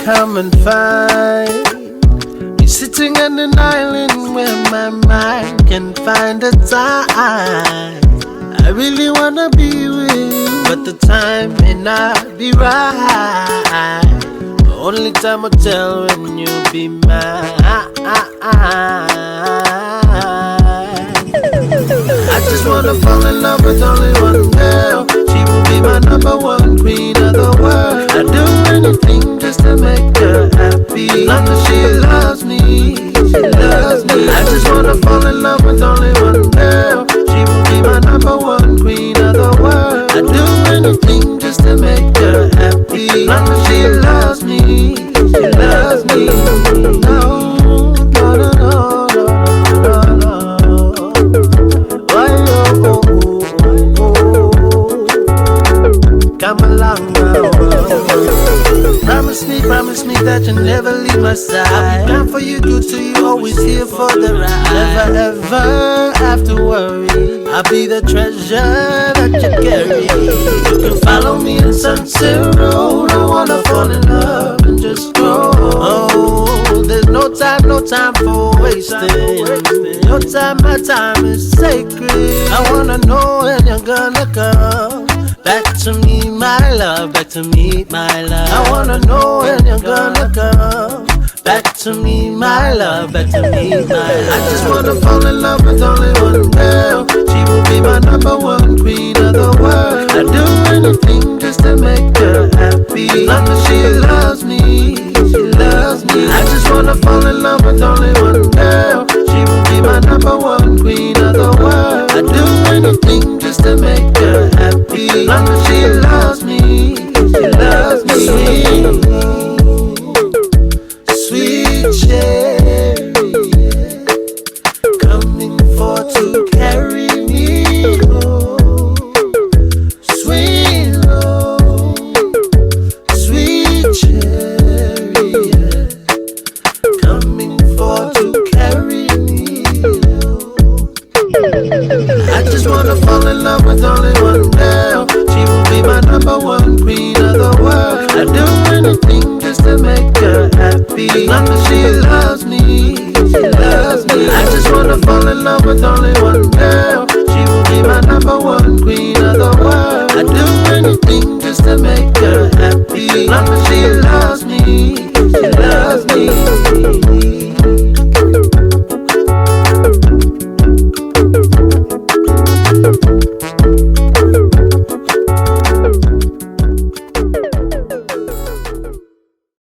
come and find me sitting on an island where my mind can find a time. I really wanna be with you, but the time may not be right. Only time will tell when you'll be mine. I just wanna fall in love with only one girl. She will be my number one queen of the world. I'd do anything just to make her happy. As long as she loves me, she loves me. I just wanna fall in love with only one girl. She will be my number one queen of the world. I'd do anything just to make her happy. As long as she loves me, she loves me. No, no, no, no, no, no. Come along now. Promise me that you'll never leave my side. I'll be down for you, good to you, always here for the ride. Never ever have to worry. I'll be the treasure that you carry. You can follow me in Sunset Road. I wanna fall in love and just grow. Oh, there's no time for wasting. Your time, my time is sacred. I wanna know when you're gonna come back to me, my love, back to me, my love. I wanna know when you're gonna come back to me, my love, back to me, my love. I just wanna fall in love with only one girl. She will be my number one queen of the world. I'd do anything just to make her happy. As long as she loves me, she loves me. I just wanna fall in love with only one girl. She will be my number one queen of the world. I'd do anything just to make her happy. As long as she loves me, she loves me. Sweet cherry, coming for to carry me home. Sweet sweet cherry, coming for to carry me home. I just wanna fall in love with only one girl. She will be my number one queen of the world. I'd do anything just to make her happy. As long as